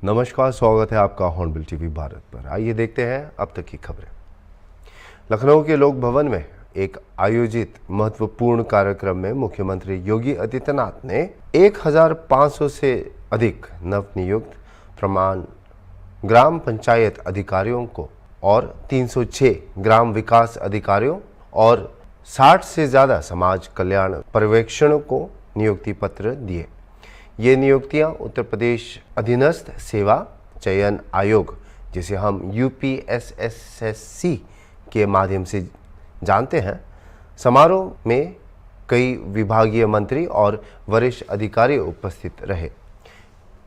नमस्कार, स्वागत है आपका हॉर्नबिल टीवी भारत पर। आइए देखते हैं अब तक की खबरें। लखनऊ के लोक भवन में एक आयोजित महत्वपूर्ण कार्यक्रम में मुख्यमंत्री योगी आदित्यनाथ ने 1500 से अधिक नवनियुक्त प्रमाण ग्राम पंचायत अधिकारियों को और 306 ग्राम विकास अधिकारियों और 60 से ज़्यादा समाज कल्याण पर्यवेक्षकों को नियुक्ति पत्र दिए। ये नियुक्तियां उत्तर प्रदेश अधीनस्थ सेवा चयन आयोग, जिसे हम यूपीएसएससी के माध्यम से जानते हैं। समारोह में कई विभागीय मंत्री और वरिष्ठ अधिकारी उपस्थित रहे।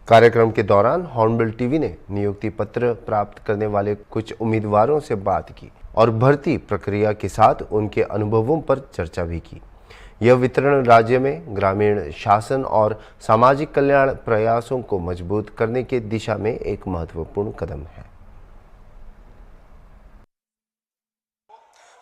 कार्यक्रम के दौरान हॉर्नबिल टीवी ने नियुक्ति पत्र प्राप्त करने वाले कुछ उम्मीदवारों से बात की और भर्ती प्रक्रिया के साथ उनके अनुभवों पर चर्चा भी की। यह वितरण राज्य में ग्रामीण शासन और सामाजिक कल्याण प्रयासों को मजबूत करने की दिशा में एक महत्वपूर्ण कदम है।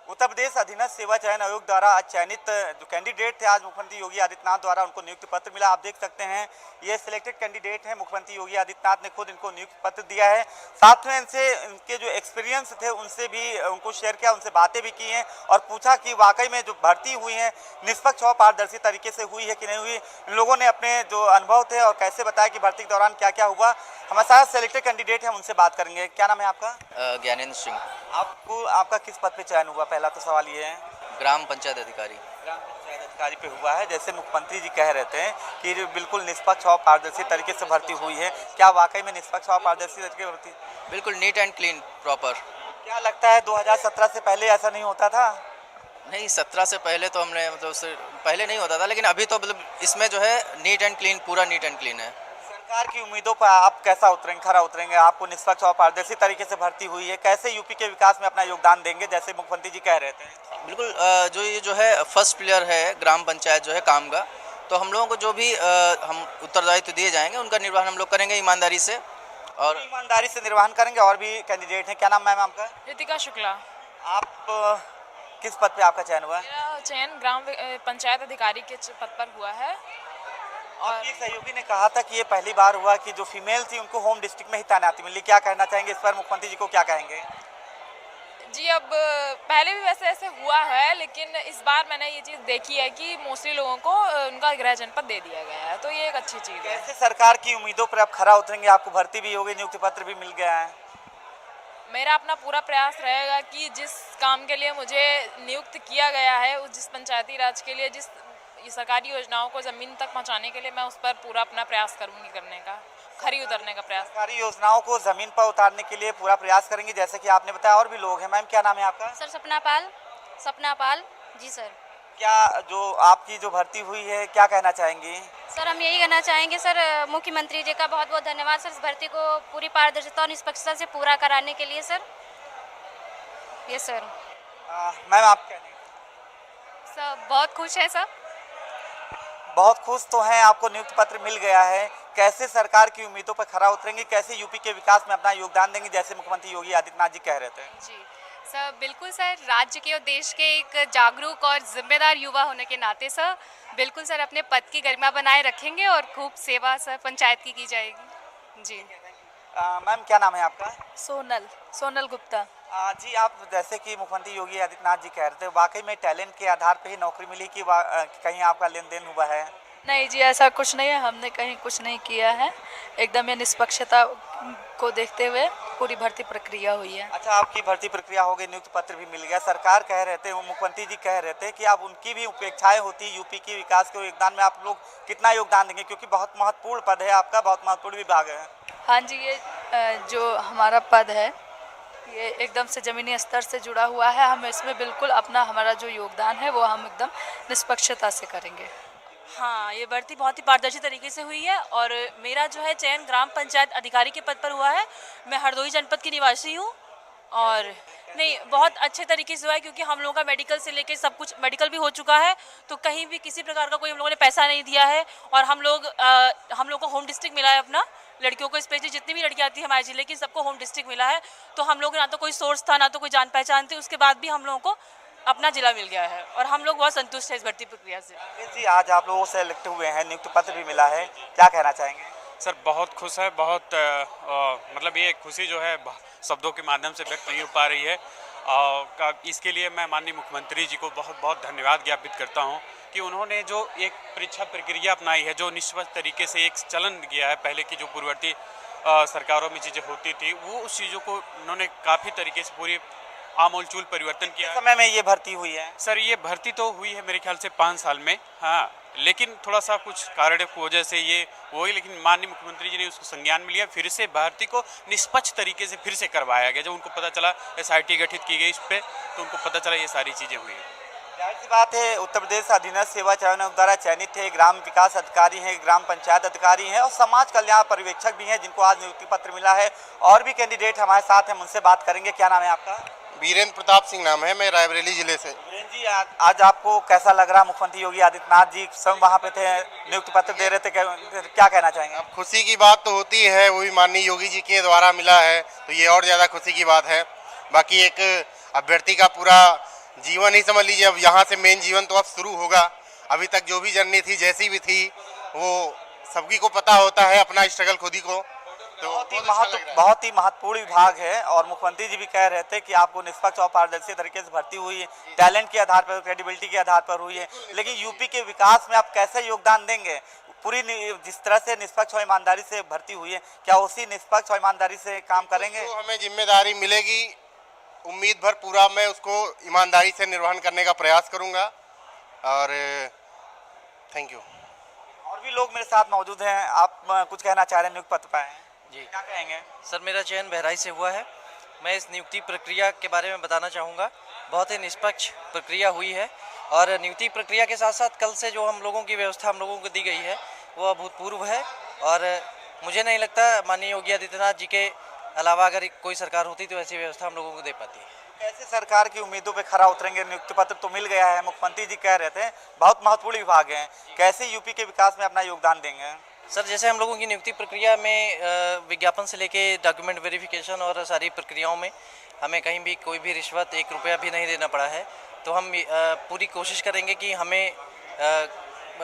उत्तर प्रदेश अधीनस्थ सेवा चयन आयोग द्वारा आज चयनित जो कैंडिडेट थे, आज मुख्यमंत्री योगी आदित्यनाथ द्वारा उनको नियुक्ति पत्र मिला। आप देख सकते हैं ये सिलेक्टेड कैंडिडेट हैं। मुख्यमंत्री योगी आदित्यनाथ ने खुद इनको नियुक्ति पत्र दिया है। साथ में इनसे इनके जो एक्सपीरियंस थे उनसे भी उनको शेयर किया, उनसे बातें भी की हैं और पूछा कि वाकई में जो भर्ती हुई है निष्पक्ष और पारदर्शी तरीके से हुई है कि नहीं हुई। इन लोगों ने अपने जो अनुभव थे और कैसे बताया कि भर्ती के दौरान क्या क्या हुआ। हमारे साथ सिलेक्टेड कैंडिडेट हैं, उनसे बात करेंगे। क्या नाम है आपका? ज्ञानेंद्र सिंह। आपका किस पद पे चयन हुआ? पहला तो सवाल ये है। ग्राम पंचायत अधिकारी। ग्राम पंचायत अधिकारी पे हुआ है। जैसे मुख्यमंत्री जी कह रहे थे कि बिल्कुल निष्पक्ष और पारदर्शी तरीके से भर्ती हुई है, क्या वाकई में निष्पक्ष और पारदर्शी तरीके से भर्ती? बिल्कुल नीट एंड क्लीन, प्रॉपर। क्या लगता है 2017 से पहले ऐसा नहीं होता था? नहीं, 17 से पहले तो हमने मतलब उससे पहले नहीं होता था, लेकिन अभी तो मतलब इसमें जो है नीट एंड क्लीन, पूरा नीट एंड क्लीन है। सरकार की उम्मीदों पर आप कैसा उतरेंगे, खरा उतरेंगे? आपको निष्पक्ष और पारदर्शी तरीके से भर्ती हुई है, कैसे यूपी के विकास में अपना योगदान देंगे जैसे मुख्यमंत्री जी कह रहे थे? बिल्कुल। जो ये जो है फर्स्ट प्लेयर है ग्राम पंचायत जो है काम का, तो हम लोगों को जो भी हम उत्तरदायित्व दिए जाएंगे उनका निर्वहन हम लोग करेंगे ईमानदारी से, और ईमानदारी से निर्वहन करेंगे। और भी कैंडिडेट हैं। क्या नाम मैम आपका? रितिका शुक्ला। आप किस पद पे आपका चयन हुआ? मेरा चयन ग्राम पंचायत अधिकारी के पद पर हुआ है। और एक सहयोगी ने कहा था कि ये पहली बार हुआ कि जो फीमेल थी उनको होम डिस्ट्रिक्ट में ही तैनाती मिली। क्या कहना चाहेंगे इस पर? मुख्यमंत्री जी को क्या कहेंगे? जी, अब पहले भी वैसे ऐसे हुआ है, लेकिन इस बार मैंने ये चीज़ देखी है कि मोस्टली लोगों को उनका गृह जनपद दे दिया गया है, तो ये एक अच्छी चीज़ है। कैसे सरकार की उम्मीदों पर आप खरा उतरेंगे? आपको भर्ती भी हो गई, नियुक्ति पत्र भी मिल गया है। मेरा अपना पूरा प्रयास रहेगा कि जिस काम के लिए मुझे नियुक्त किया गया है, जिस पंचायती राज के लिए, जिस सरकारी योजनाओं को ज़मीन तक पहुंचाने के लिए, मैं उस पर पूरा अपना प्रयास करूंगी करने का, खरी उतरने का प्रयास। सरकारी योजनाओं को ज़मीन पर उतारने के लिए पूरा प्रयास करेंगे जैसे कि आपने बताया। और भी लोग हैं। मैम क्या नाम है आपका? सर सपना पाल जी सर। क्या जो आपकी जो भर्ती हुई है क्या कहना चाहेंगी? सर हम यही कहना चाहेंगे सर, मुख्यमंत्री जी का बहुत बहुत धन्यवाद सर, इस भर्ती को पूरी पारदर्शिता और निष्पक्षता से पूरा कराने के लिए सर। ये सर। मैम आप क्या कहेंगे? सर बहुत खुश है सर। बहुत खुश तो हैं, आपको नियुक्ति पत्र मिल गया है। कैसे सरकार की उम्मीदों पर खरा उतरेंगे, कैसे यूपी के विकास में अपना योगदान देंगे जैसे मुख्यमंत्री योगी आदित्यनाथ जी कह रहे थे? जी सर, बिल्कुल सर, राज्य के और देश के एक जागरूक और जिम्मेदार युवा होने के नाते सर बिल्कुल सर अपने पद की गरिमा बनाए रखेंगे और खूब सेवा सर पंचायत की जाएगी। जी मैम क्या नाम है आपका? सोनल गुप्ता। जी, आप जैसे कि मुख्यमंत्री योगी आदित्यनाथ जी कह रहे थे, वाकई में टैलेंट के आधार पे ही नौकरी मिली कि कहीं आपका लेन देन हुआ है? नहीं जी, ऐसा कुछ नहीं है, हमने कहीं कुछ नहीं किया है। एकदम ये निष्पक्षता को देखते हुए पूरी भर्ती प्रक्रिया हुई है। अच्छा, आपकी भर्ती प्रक्रिया हो गई, नियुक्ति पत्र भी मिल गया। सरकार कह रहे थे, मुख्यमंत्री जी कह रहे थे कि अब उनकी भी उपेक्षाएं होती, यूपी के विकास के योगदान में आप लोग कितना योगदान देंगे, क्योंकि बहुत महत्वपूर्ण पद है आपका, बहुत महत्वपूर्ण विभाग है। हाँ जी, ये जो हमारा पद है ये एकदम से ज़मीनी स्तर से जुड़ा हुआ है। हम इसमें बिल्कुल अपना हमारा जो योगदान है वो हम एकदम निष्पक्षता से करेंगे। हाँ, ये भर्ती बहुत ही पारदर्शी तरीके से हुई है और मेरा जो है चयन ग्राम पंचायत अधिकारी के पद पर हुआ है। मैं हरदोई जनपद की निवासी हूँ और नहीं, बहुत अच्छे तरीके से हुआ है क्योंकि हम लोगों का मेडिकल से लेके सब कुछ, मेडिकल भी हो चुका है, तो कहीं भी किसी प्रकार का कोई हम लोगों ने पैसा नहीं दिया है। और हम लोग को होम डिस्ट्रिक्ट मिला है अपना, लड़कियों को स्पेशली जितनी भी लड़कियाँ आती है हमारे जिले की सबको होम डिस्ट्रिक्ट मिला है। तो हम लोग ना तो कोई सोर्स था ना तो कोई जान पहचान थी, उसके बाद भी हम लोगों को अपना जिला मिल गया है और हम लोग बहुत संतुष्ट हैं इस भर्ती प्रक्रिया से। जी, आज आप लोगों से सेलेक्ट हुए हैं, नियुक्ति पत्र भी मिला है, क्या कहना चाहेंगे? सर बहुत खुश है, बहुत मतलब ये खुशी जो है शब्दों के माध्यम से व्यक्त नहीं हो पा रही है। इसके लिए मैं माननीय मुख्यमंत्री जी को बहुत बहुत धन्यवाद ज्ञापित करता हूं कि उन्होंने जो एक परीक्षा प्रक्रिया अपनाई है, जो निष्पक्ष तरीके से एक चलन किया है। पहले की जो पूर्ववर्ती सरकारों में चीज़ें होती थी, वो उस चीज़ों को उन्होंने काफ़ी तरीके से पूरी आमूलचूल परिवर्तन किया। समय में ये भर्ती हुई है सर, ये भर्ती तो हुई है मेरे ख्याल से 5 साल में, हाँ, लेकिन थोड़ा सा कुछ कारण की वजह से ये वही, लेकिन माननीय मुख्यमंत्री जी ने उसको संज्ञान में लिया, फिर से भर्ती को निष्पक्ष तरीके से फिर से करवाया गया। जब उनको पता चला SIT गठित की गई इस पर, तो उनको पता चला ये सारी चीज़ें हुई। जाहिर सी बात है, उत्तर प्रदेश अधीनस्थ सेवा चयन आयोग द्वारा चयनित है, ग्राम विकास अधिकारी हैं, ग्राम पंचायत अधिकारी हैं और समाज कल्याण पर्यवेक्षक भी हैं, जिनको आज नियुक्ति पत्र मिला है। और भी कैंडिडेट हमारे साथ हैं, उनसे बात करेंगे। क्या नाम है आपका? वीरेंद्र प्रताप सिंह नाम है, मैं रायबरेली जिले से। वीरेंद्र जी, आज आपको कैसा लग रहा? मुख्यमंत्री योगी आदित्यनाथ जी स्वयं वहाँ पे थे, नियुक्ति पत्र दे रहे थे, क्या कहना चाहेंगे? अब खुशी की बात तो होती है, वो भी माननीय योगी जी के द्वारा मिला है, तो ये और ज़्यादा खुशी की बात है। बाकी एक अभ्यर्थी का पूरा जीवन ही समझ लीजिए, अब यहाँ से मेन जीवन तो अब शुरू होगा। अभी तक जो भी जर्नी थी, जैसी भी थी, वो सभी को पता होता है, अपना स्ट्रगल खुद ही को। तो बहुत ही महत्वपूर्ण विभाग है और मुख्यमंत्री जी भी कह रहे थे कि आपको निष्पक्ष और पारदर्शी तरीके से भर्ती हुई है, टैलेंट के आधार पर, क्रेडिबिलिटी के आधार पर हुई है। लेकिन यूपी के विकास में आप कैसे योगदान देंगे? पूरी जिस तरह से निष्पक्ष और ईमानदारी से भर्ती हुई है, क्या उसी निष्पक्ष और ईमानदारी से काम करेंगे? तो हमें जिम्मेदारी मिलेगी, उम्मीद भर पूरा मैं उसको ईमानदारी से निर्वहन करने का प्रयास करूँगा। और थैंक यू। और भी लोग मेरे साथ मौजूद हैं, आप कुछ कहना चाह रहे हैं? नियुक्ति पत्र पाए हैं जी, क्या कहेंगे? सर मेरा चयन बहराइच से हुआ है। मैं इस नियुक्ति प्रक्रिया के बारे में बताना चाहूँगा। बहुत ही निष्पक्ष प्रक्रिया हुई है और नियुक्ति प्रक्रिया के साथ साथ कल से जो हम लोगों की व्यवस्था हम लोगों को दी गई है वो अभूतपूर्व है। और मुझे नहीं लगता माननीय योगी आदित्यनाथ जी के अलावा अगर कोई सरकार होती तो ऐसी व्यवस्था हम लोगों को दे पाती है। कैसे सरकार की उम्मीदों पे खरा उतरेंगे? नियुक्ति पत्र तो मिल गया है, मुख्यमंत्री जी कह रहे थे बहुत महत्वपूर्ण विभाग हैं, कैसे यूपी के विकास में अपना योगदान देंगे? सर जैसे हम लोगों की नियुक्ति प्रक्रिया में विज्ञापन से लेके डॉक्यूमेंट वेरिफिकेशन और सारी प्रक्रियाओं में हमें कहीं भी कोई भी रिश्वत 1 रुपया भी नहीं देना पड़ा है। तो हम पूरी कोशिश करेंगे कि हमें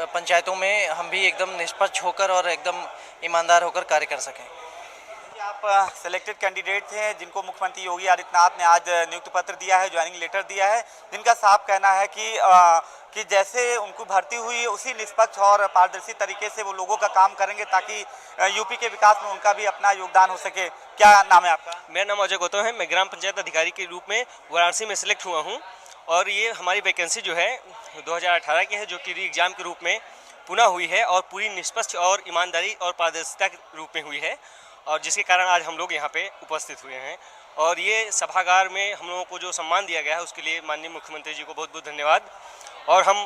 पंचायतों में हम भी एकदम निष्पक्ष होकर और एकदम ईमानदार होकर कार्य कर सकें। आप सिलेक्टेड कैंडिडेट थे जिनको मुख्यमंत्री योगी आदित्यनाथ ने आज नियुक्ति पत्र दिया है, ज्वाइनिंग लेटर दिया है, जिनका साफ कहना है कि जैसे उनको भर्ती हुई उसी निष्पक्ष और पारदर्शी तरीके से वो लोगों का काम करेंगे ताकि यूपी के विकास में उनका भी अपना योगदान हो सके। क्या नाम है आपका? मेरा नाम अजय गौतम है। मैं ग्राम पंचायत अधिकारी के रूप में वाराणसी में सिलेक्ट हुआ हूं और ये हमारी वैकेंसी जो है 2018 की है, जो कि री एग्ज़ाम के रूप में पुनः हुई है और पूरी निष्पक्ष और ईमानदारी और पारदर्शिता के रूप में हुई है, और जिसके कारण आज हम लोग यहाँ पे उपस्थित हुए हैं। और ये सभागार में हम लोगों को जो सम्मान दिया गया है उसके लिए माननीय मुख्यमंत्री जी को बहुत बहुत धन्यवाद। और हम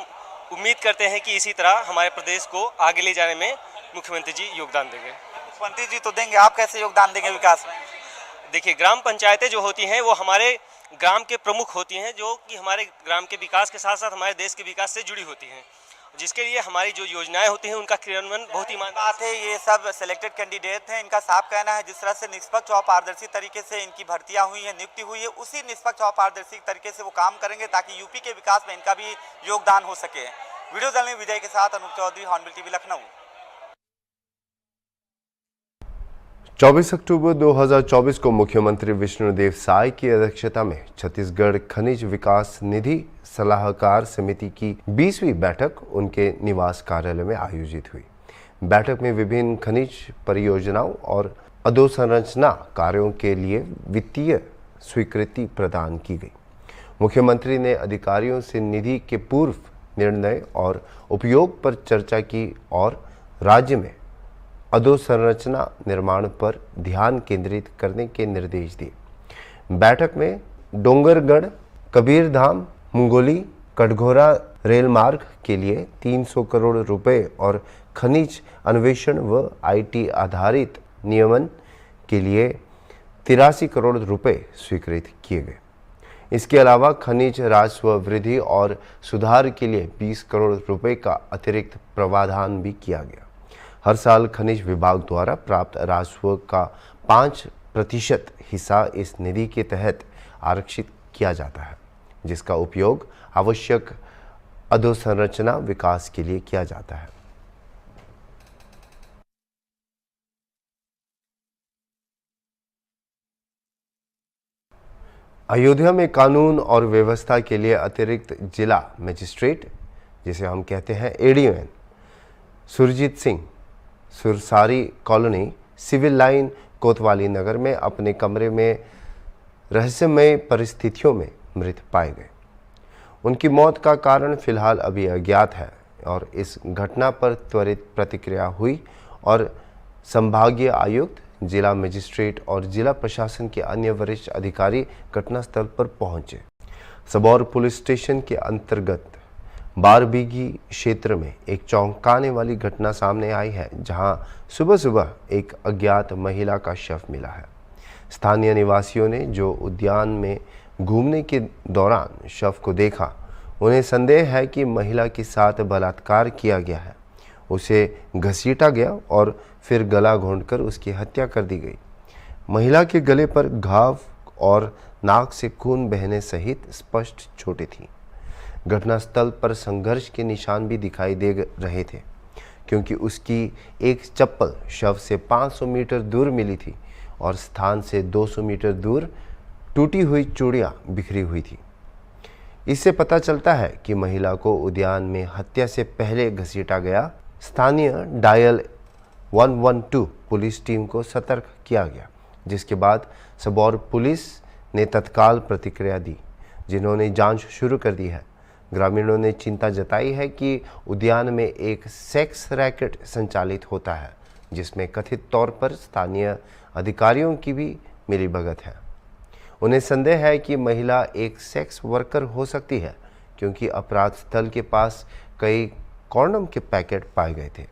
उम्मीद करते हैं कि इसी तरह हमारे प्रदेश को आगे ले जाने में मुख्यमंत्री जी योगदान देंगे। मुख्यमंत्री जी तो देंगे, आप कैसे योगदान देंगे विकास में? देखिए, ग्राम पंचायतें जो होती हैं वो हमारे ग्राम के प्रमुख होती हैं, जो कि हमारे ग्राम के विकास के साथ साथ हमारे देश के विकास से जुड़ी होती हैं, जिसके लिए हमारी जो योजनाएं होती हैं उनका क्रियान्वयन बहुत ईमानदारी बात है। ये सब सिलेक्टेड कैंडिडेट हैं, इनका साफ कहना है जिस तरह से निष्पक्ष और पारदर्शी तरीके से इनकी भर्तियां हुई है, नियुक्ति हुई है, उसी निष्पक्ष और पारदर्शी तरीके से वो काम करेंगे ताकि यूपी के विकास में इनका भी योगदान हो सके। वीडियो जर्नलिस्ट विजय के साथ अनूप चौधरी, हॉर्नबिल टीवी, लखनऊ। 24 अक्टूबर 2024 को मुख्यमंत्री विष्णुदेव साय की अध्यक्षता में छत्तीसगढ़ खनिज विकास निधि सलाहकार समिति की 20वीं बैठक उनके निवास कार्यालय में आयोजित हुई। बैठक में विभिन्न खनिज परियोजनाओं और अधोसंरचना कार्यों के लिए वित्तीय स्वीकृति प्रदान की गई। मुख्यमंत्री ने अधिकारियों से निधि के पूर्व निर्णय और उपयोग पर चर्चा की और राज्य में अधोसंरचना निर्माण पर ध्यान केंद्रित करने के निर्देश दिए। बैठक में डोंगरगढ़ कबीरधाम मुंगोली कटघोरा रेल मार्ग के लिए 300 करोड़ रुपए और खनिज अन्वेषण व IT आधारित नियमन के लिए 83 करोड़ रुपए स्वीकृत किए गए। इसके अलावा खनिज राजस्व वृद्धि और सुधार के लिए 20 करोड़ रुपए का अतिरिक्त प्रावधान भी किया गया। हर साल खनिज विभाग द्वारा प्राप्त राजस्व का 5% हिस्सा इस निधि के तहत आरक्षित किया जाता है, जिसका उपयोग आवश्यक अधोसंरचना विकास के लिए किया जाता है। अयोध्या में कानून और व्यवस्था के लिए अतिरिक्त जिला मजिस्ट्रेट, जिसे हम कहते हैं ADM, Surjeet Singh Sursari colony civil line Kotwali Nagar में अपने कमरे में रहस्यमय परिस्थितियों में मृत पाए गए। उनकी मौत का कारण फिलहाल अभी अज्ञात है और इस घटना पर त्वरित प्रतिक्रिया हुई और संभागीय आयुक्त, जिला मजिस्ट्रेट और जिला प्रशासन के अन्य वरिष्ठ अधिकारी घटनास्थल पर पहुंचे। सबौर पुलिस स्टेशन के अंतर्गत बारबीघी क्षेत्र में एक चौंकाने वाली घटना सामने आई है, जहां सुबह सुबह एक अज्ञात महिला का शव मिला है। स्थानीय निवासियों ने जो उद्यान में घूमने के दौरान शव को देखा, उन्हें संदेह है कि महिला के साथ बलात्कार किया गया है। उसे घसीटा गया और फिर गला घोंटकर उसकी हत्या कर दी गई। महिला के गले पर घाव और नाक से खून बहने सहित स्पष्ट चोटें थीं। घटनास्थल पर संघर्ष के निशान भी दिखाई दे रहे थे, क्योंकि उसकी एक चप्पल शव से 500 मीटर दूर मिली थी और स्थान से 200 मीटर दूर टूटी हुई चूड़ियाँ बिखरी हुई थी। इससे पता चलता है कि महिला को उद्यान में हत्या से पहले घसीटा गया। स्थानीय डायल 112 पुलिस टीम को सतर्क किया गया, जिसके बाद सबौर पुलिस ने तत्काल प्रतिक्रिया दी, जिन्होंने जांच शुरू कर दी है। ग्रामीणों ने चिंता जताई है कि उद्यान में एक सेक्स रैकेट संचालित होता है, जिसमें कथित तौर पर स्थानीय अधिकारियों की भी मिलीभगत है। उन्हें संदेह है कि महिला एक सेक्स वर्कर हो सकती है, क्योंकि अपराध स्थल के पास कई कॉन्डम के पैकेट पाए गए थे।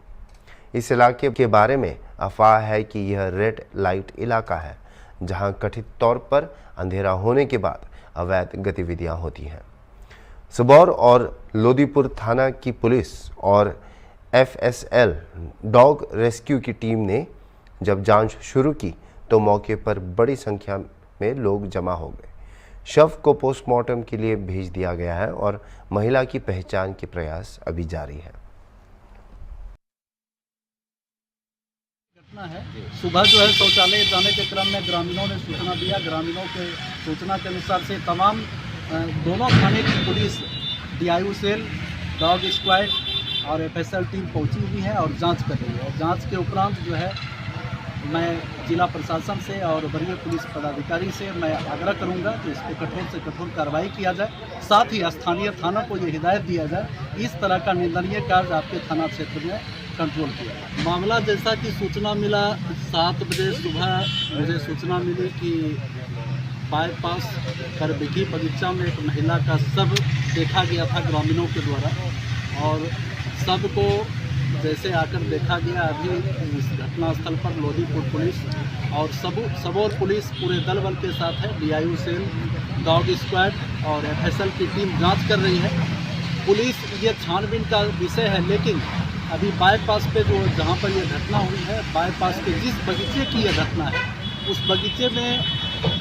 इस इलाके के बारे में अफवाह है कि यह रेड लाइट इलाका है, जहां कथित तौर पर अंधेरा होने के बाद अवैध गतिविधियां होती हैं। सबौर और लोदीपुर थाना की पुलिस और FSL डॉग रेस्क्यू की टीम ने जब जांच शुरू की तो मौके पर बड़ी संख्या में लोग जमा हो गए। शव को पोस्टमार्टम के लिए भेज दिया गया है और महिला की पहचान के प्रयास अभी जारी है। घटना है, सुबह जो है शौचालय जाने के क्रम में ग्रामीणों ने सूचना दिया। ग्रामीणों के सूचना के अनुसार से तमाम दोनों थाने की पुलिस, DIU सेल, डॉग स्क्वाड और FSL टीम पहुंची हुई है और जांच कर रही है। और जांच के उपरांत जो है मैं जिला प्रशासन से और वरीय पुलिस पदाधिकारी से मैं आग्रह करूंगा कि इस पर कठोर से कठोर कार्रवाई किया जाए। साथ ही स्थानीय थाना को ये हिदायत दिया जाए इस तरह का निंदनीय कार्य आपके थाना क्षेत्र में कंट्रोल किया जाए। मामला जैसा कि सूचना मिला, 7 बजे सुबह मुझे सूचना मिली कि बाईपास बारबीघी बगीचा में एक महिला का शव देखा गया था ग्रामीणों के द्वारा, और शव को जैसे आकर देखा गया। अभी इस घटनास्थल पर लोदीपुर पुलिस और सबौर पुलिस पूरे दल बल के साथ है। DIU सेल, डॉग स्क्वाड और FSL की टीम जांच कर रही है। पुलिस ये छानबीन का विषय है, लेकिन अभी बाईपास पे जो जहां पर यह घटना हुई है, बाईपास के जिस बगीचे की यह घटना है, उस बगीचे में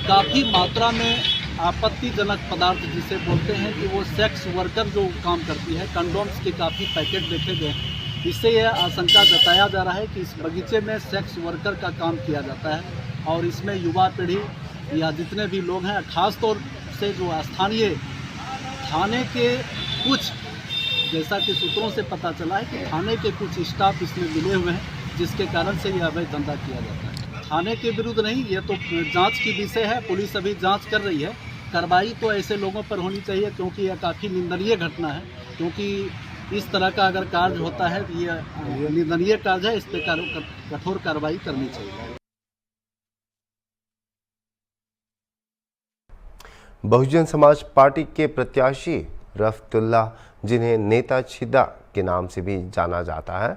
काफ़ी मात्रा में आपत्तिजनक पदार्थ जिसे बोलते हैं कि वो सेक्स वर्कर जो काम करती है, कंडोम्स के काफ़ी पैकेट देखे गए। इससे यह आशंका जताया जा रहा है कि इस बगीचे में सेक्स वर्कर का काम किया जाता है और इसमें युवा पीढ़ी या जितने भी लोग हैं, खास तौर से जो स्थानीय थाने के कुछ, जैसा कि सूत्रों से पता चला है कि थाने के कुछ स्टाफ इसमें मिले हुए हैं, जिसके कारण से यह अवैध धंधा किया जाता है। थाने के विरुद्ध नहीं, ये तो जांच की विषय है। पुलिस अभी जांच कर रही है। कार्रवाई तो ऐसे लोगों पर होनी चाहिए, क्योंकि यह काफ़ी निंदनीय घटना है। क्योंकि इस तरह का अगर कार्य होता है तो यह निंदनीय कार्य है, इस पर कठोर कार्रवाई करनी चाहिए। बहुजन समाज पार्टी के प्रत्याशी रफ्तुल्ला, जिन्हें नेता छिद्दा के नाम से भी जाना जाता है,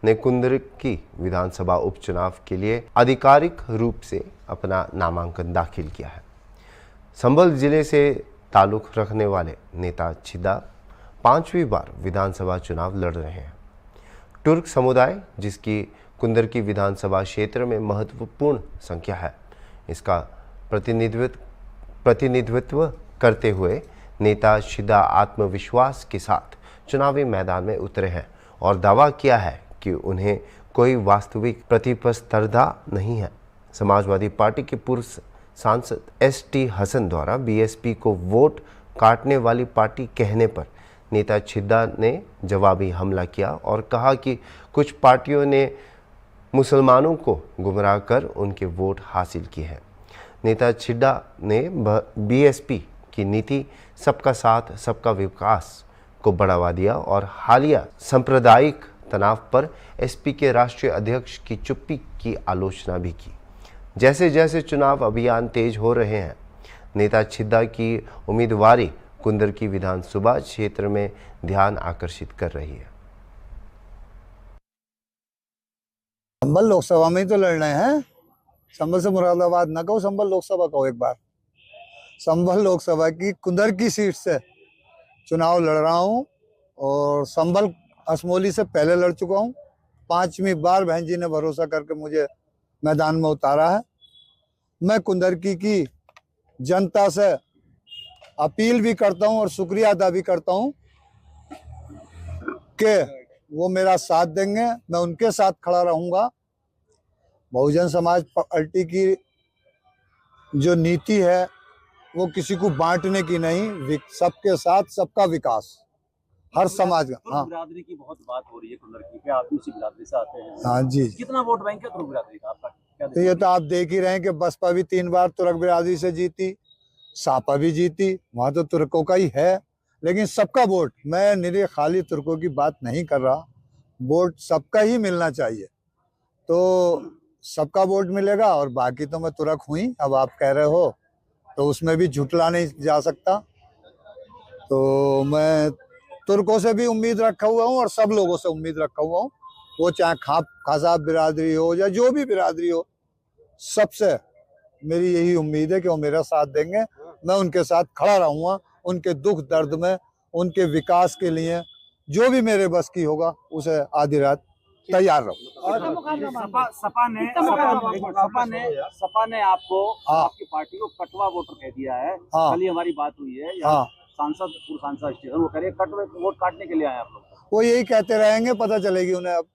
ने कुंदरकी विधानसभा उपचुनाव के लिए आधिकारिक रूप से अपना नामांकन दाखिल किया है। संभल जिले से ताल्लुक़ रखने वाले नेता छिद्दा 5वीं बार विधानसभा चुनाव लड़ रहे हैं। तुर्क समुदाय, जिसकी कुंदरकी विधानसभा क्षेत्र में महत्वपूर्ण संख्या है, इसका प्रतिनिधित्व करते हुए नेता छिद्दा आत्मविश्वास के साथ चुनावी मैदान में उतरे हैं और दावा किया है कि उन्हें कोई वास्तविक प्रतिस्पर्धा नहीं है। समाजवादी पार्टी के पूर्व सांसद एसटी हसन द्वारा बीएसपी को वोट काटने वाली पार्टी कहने पर नेता छिद्दा ने जवाबी हमला किया और कहा कि कुछ पार्टियों ने मुसलमानों को गुमराह कर उनके वोट हासिल किए हैं। नेता छिद्दा ने बीएसपी की नीति सबका साथ सबका विकास को बढ़ावा दिया और हालिया सांप्रदायिक तनाव पर एसपी के राष्ट्रीय अध्यक्ष की चुप्पी की आलोचना भी की। जैसे जैसे चुनाव अभियान तेज हो रहे हैं, नेता छिद्दा की उम्मीदवारी कुंदरकी विधानसभा क्षेत्र में ध्यान आकर्षित कर रही है। संभल लोकसभा में ही तो लड़ रहे हैं। संभल से मुरादाबाद ना कहो, संभल लोकसभा कहो एक बार। संभल लोकसभा की कुंदरकी सीट से चुनाव लड़ रहा हूं और संभल असमोली से पहले लड़ चुका हूं। 5वीं बार बहन जी ने भरोसा करके मुझे मैदान में उतारा है। मैं कुंदरकी की जनता से अपील भी करता हूं और शुक्रिया अदा भी करता हूं कि वो मेरा साथ देंगे, मैं उनके साथ खड़ा रहूंगा। बहुजन समाज पार्टी की जो नीति है वो किसी को बांटने की नहीं, सबके साथ सबका विकास, हर समाज का। हाँ, बिरादरी की बहुत बात हो रही है कुंदरकी पे, आप उसी बिरादरी से आते हैं। हाँ जी। कितना वोट बैंक है तुर्क बिरादरी का आपका? तो ये तो आप देख ही रहे हैं कि बसपा भी 3 बार तुर्क बिरादरी से जीती, सापा भी जीती, वहां तो तुर्कों का ही है। लेकिन सबका वोट, मैं निरे खाली तुर्कों की बात नहीं कर रहा, वोट सबका ही मिलना चाहिए। तो सबका वोट मिलेगा और बाकी तो मैं तुर्क हुई, अब आप कह रहे हो तो उसमें भी झुटला नहीं जा सकता। तो मैं तुर्कों से भी उम्मीद रखा हुआ हूँ और सब लोगों से उम्मीद रखा हुआ हूँ, वो चाहे खासा बिरादरी हो या जो भी बिरादरी हो, सबसे मेरी यही उम्मीद है कि वो मेरा साथ देंगे। मैं उनके साथ खड़ा रहूँगा, उनके दुख दर्द में, उनके विकास के लिए जो भी मेरे बस की होगा उसे आधी रात तैयार रहूँ। सपा ने आपको, आपकी पार्टी को कटवा वोटर कह दिया है। कल ही हमारी बात हुई है, सांसद स्टेशन, वो कह रहे कटवे वोट काटने के लिए आए आप लोग। वो यही कहते रहेंगे, पता चलेगी उन्हें। अब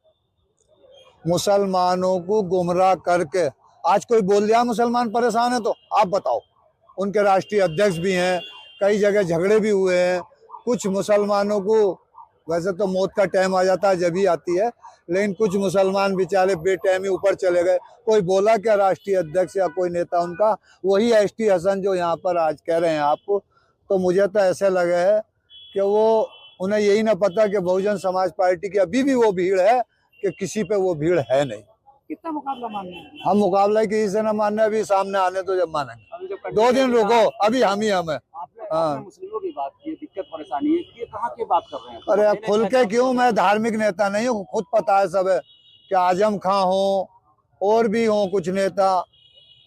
मुसलमानों को गुमराह करके आज कोई बोल दिया मुसलमान परेशान है, तो आप बताओ। उनके राष्ट्रीय अध्यक्ष भी हैं, कई जगह झगड़े भी हुए हैं। कुछ मुसलमानों को, वैसे तो मौत का टाइम आ जाता है जब ही आती है, लेकिन कुछ मुसलमान बेचारे बेटाइम ही ऊपर चले गए। कोई बोला क्या राष्ट्रीय अध्यक्ष या कोई नेता उनका? वही एसटी हसन जो यहाँ पर आज कह रहे हैं आपको। तो मुझे तो ऐसे लगे है कि वो, उन्हें यही ना पता कि बहुजन समाज पार्टी की अभी भी वो भीड़ है कि किसी पे वो भीड़ है नहीं। कितना मुकाबला मानना है? हम मुकाबला किसी से ना मानना, अभी सामने आने तो जब मानेंगे। 2 दिन रुको, अभी हम ही हम है। आपने मुस्लिमों की बात की, दिक्कत परेशानी है, ये कहाँ की बात कर रहे हैं? अरे अब खुल के क्यों, मैं धार्मिक नेता नहीं हूँ, खुद पता है सब है कि आजम खां हो और भी हो कुछ नेता,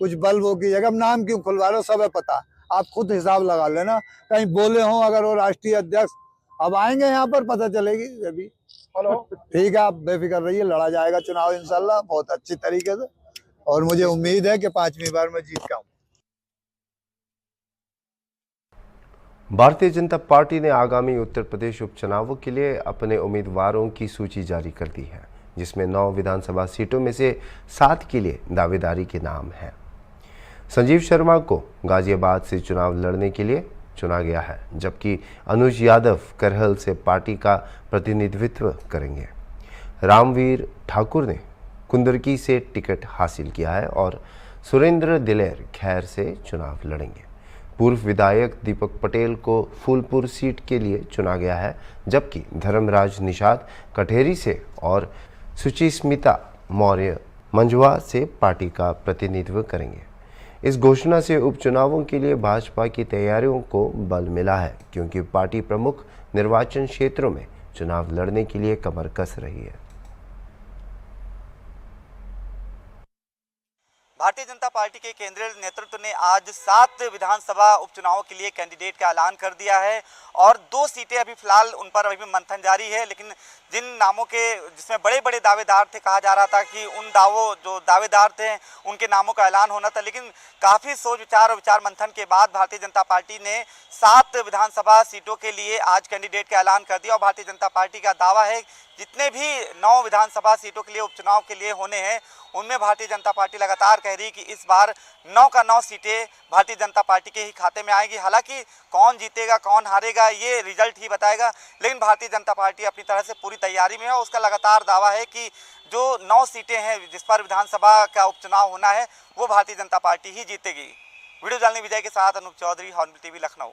कुछ बल्बों की जगह नाम क्यों खुलवा रहे हो, सब है पता। आप खुद हिसाब लगा लेना, कहीं बोले हो अगर वो राष्ट्रीय अध्यक्ष। अब आएंगे यहाँ पर, पता चलेगी अभी। हेलो, ठीक है, आप बेफिक्र रहिए, लड़ा जाएगा चुनाव इंशाल्लाह बहुत अच्छी तरीके से, और मुझे उम्मीद है कि 5वीं बार मैं जीत के आऊँ। भारतीय जनता पार्टी ने आगामी उत्तर प्रदेश उपचुनावों के लिए अपने उम्मीदवारों की सूची जारी कर दी है, जिसमें 9 विधानसभा सीटों में से 7 के लिए दावेदारी के नाम हैं। संजीव शर्मा को गाजियाबाद से चुनाव लड़ने के लिए चुना गया है, जबकि अनुज यादव करहल से पार्टी का प्रतिनिधित्व करेंगे। रामवीर ठाकुर ने कुंदरकी से टिकट हासिल किया है और सुरेंद्र दिलेर खैर से चुनाव लड़ेंगे। पूर्व विधायक दीपक पटेल को फूलपुर सीट के लिए चुना गया है, जबकि धर्मराज निषाद कठेरी से और सुचिस्मिता मौर्य मंझवा से पार्टी का प्रतिनिधित्व करेंगे। इस घोषणा से उपचुनावों के लिए भाजपा की तैयारियों को बल मिला है, क्योंकि पार्टी प्रमुख निर्वाचन क्षेत्रों में चुनाव लड़ने के लिए कमर कस रही है। भारतीय जनता पार्टी के केंद्रीय नेतृत्व ने आज 7 विधानसभा उपचुनावों के लिए कैंडिडेट का ऐलान कर दिया है और 2 सीटें अभी फिलहाल उन पर अभी भी मंथन जारी है। लेकिन जिन नामों के, जिसमें बड़े बड़े दावेदार थे, कहा जा रहा था कि उन जो दावेदार थे उनके नामों का ऐलान होना था, लेकिन काफ़ी सोच विचार और विचार मंथन के बाद भारतीय जनता पार्टी ने 7 विधानसभा सीटों के लिए आज कैंडिडेट का ऐलान कर दिया। और भारतीय जनता पार्टी का दावा है जितने भी 9 विधानसभा सीटों के लिए उपचुनाव के लिए होने हैं उनमें भारतीय जनता पार्टी लगातार कह रही है कि इस बार 9 का 9 सीटें भारतीय जनता पार्टी के ही खाते में आएगी। हालांकि कौन जीतेगा कौन हारेगा ये रिजल्ट ही बताएगा, लेकिन भारतीय जनता पार्टी अपनी तरह से पूरी तैयारी में है। उसका लगातार दावा है कि जो 9 सीटें हैं जिस पर विधानसभा का उपचुनाव होना है वो भारतीय जनता पार्टी ही जीतेगी। वीडियो जर्नलिस्ट विजय के साथ अनूप चौधरी, हॉर्नबिल टीवी, लखनऊ।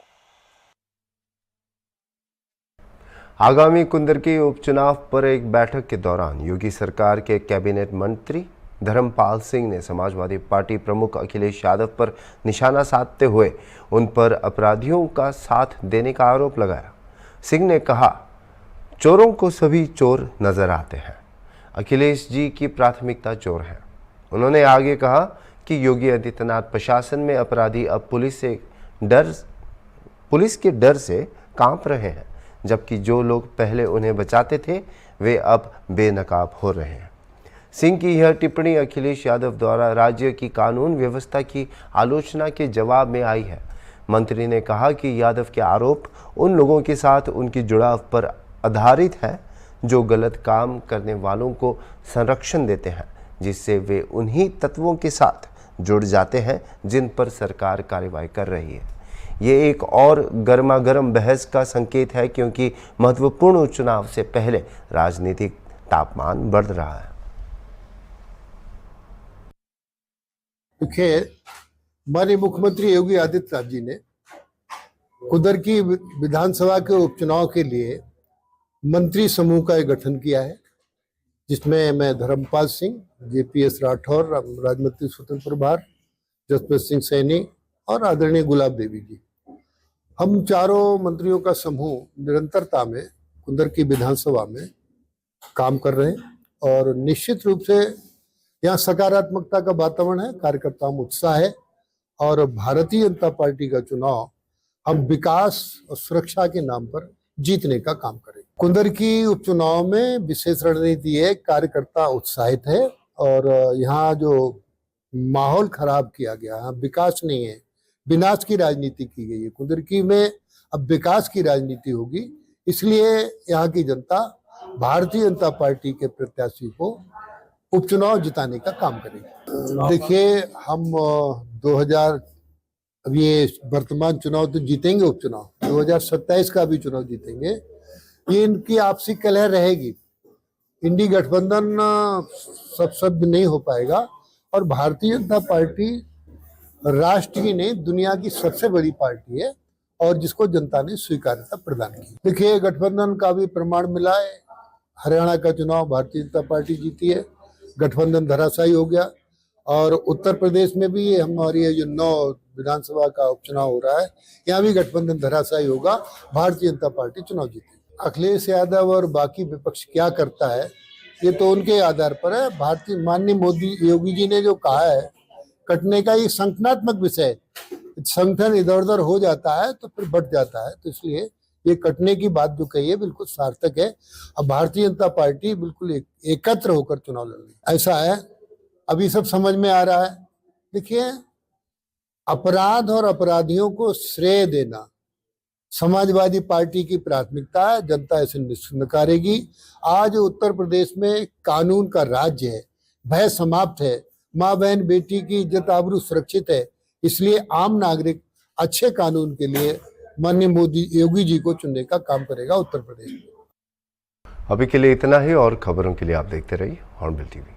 आगामी कुंदरकी उपचुनाव पर एक बैठक के दौरान योगी सरकार के कैबिनेट मंत्री धर्मपाल सिंह ने समाजवादी पार्टी प्रमुख अखिलेश यादव पर निशाना साधते हुए उन पर अपराधियों का साथ देने का आरोप लगाया। सिंह ने कहा, चोरों को सभी चोर नजर आते हैं, अखिलेश जी की प्राथमिकता चोर है। उन्होंने आगे कहा कि योगी आदित्यनाथ प्रशासन में अपराधी अब पुलिस के डर से कांप रहे हैं, जबकि जो लोग पहले उन्हें बचाते थे वे अब बेनकाब हो रहे हैं। सिंह की यह टिप्पणी अखिलेश यादव द्वारा राज्य की कानून व्यवस्था की आलोचना के जवाब में आई है। मंत्री ने कहा कि यादव के आरोप उन लोगों के साथ उनकी जुड़ाव पर आधारित है जो गलत काम करने वालों को संरक्षण देते हैं, जिससे वे उन्हीं तत्वों के साथ जुड़ जाते हैं जिन पर सरकार कार्रवाई कर रही है। ये एक और गर्मागर्म बहस का संकेत है, क्योंकि महत्वपूर्ण चुनाव से पहले राजनीतिक तापमान बढ़ रहा है। देखिए, माननीय मुख्यमंत्री योगी आदित्यनाथ जी ने कुंदरकी विधानसभा के उपचुनाव के लिए मंत्री समूह का एक गठन किया है, जिसमें मैं धर्मपाल सिंह, JPS राठौर, राज्यमंत्री स्वतंत्र प्रभार, जसप्रीत सिंह सैनी और आदरणीय गुलाब देवी जी, हम चारों मंत्रियों का समूह निरंतरता में कुंदरकी विधानसभा में काम कर रहे हैं और निश्चित रूप से यहाँ सकारात्मकता का वातावरण है, कार्यकर्ताओं में उत्साह है और भारतीय जनता पार्टी का चुनाव हम विकास और सुरक्षा के नाम पर जीतने का काम करेंगे। कुंदरकी उपचुनाव में विशेष रणनीति है, कार्यकर्ता उत्साहित है और यहाँ जो माहौल खराब किया गया है, विकास नहीं है, विनाश की राजनीति की गई है। कुंदरकी में अब विकास की राजनीति होगी, इसलिए यहाँ की जनता भारतीय जनता पार्टी के प्रत्याशी को उपचुनाव जिताने का काम करेगी। देखिए, हम 2000 अब ये वर्तमान चुनाव तो जीतेंगे, उपचुनाव 2027 का भी चुनाव जीतेंगे। ये इनकी आपसी कलह रहेगी, इंडी गठबंधन सब शब्द नहीं हो पाएगा और भारतीय जनता पार्टी राष्ट्र की नहीं दुनिया की सबसे बड़ी पार्टी है और जिसको जनता ने स्वीकार्यता प्रदान की। देखिए, गठबंधन का भी प्रमाण मिला है। हरियाणा का चुनाव भारतीय जनता पार्टी जीती है, गठबंधन धराशायी हो गया और उत्तर प्रदेश में भी हमारी जो 9 विधानसभा का उपचुनाव हो रहा है, यहाँ भी गठबंधन धराशायी होगा, भारतीय जनता पार्टी चुनाव जीतेगी। अखिलेश यादव और बाकी विपक्ष क्या करता है ये तो उनके आधार पर है। भारतीय माननीय मोदी योगी जी ने जो कहा है, कटने का ये संगठनात्मक विषय, संगठन इधर उधर हो जाता है तो फिर बढ़ जाता है, तो इसलिए ये कटने की बात जो कही है बिल्कुल सार्थक है। अब भारतीय जनता पार्टी बिल्कुल एकत्र होकर चुनाव लड़ रही है, ऐसा है, अभी सब समझ में आ रहा है। देखिए, अपराध और अपराधियों को श्रेय देना समाजवादी पार्टी की प्राथमिकता है, जनता इसे नकारेगी। आज उत्तर प्रदेश में कानून का राज्य है, भय समाप्त है, माँ बहन बेटी की इज्जत आबरू सुरक्षित है, इसलिए आम नागरिक अच्छे कानून के लिए माननीय मोदी योगी जी को चुनने का काम करेगा उत्तर प्रदेश में। अभी के लिए इतना ही और खबरों के लिए आप देखते रहिए हॉर्नबिल टीवी।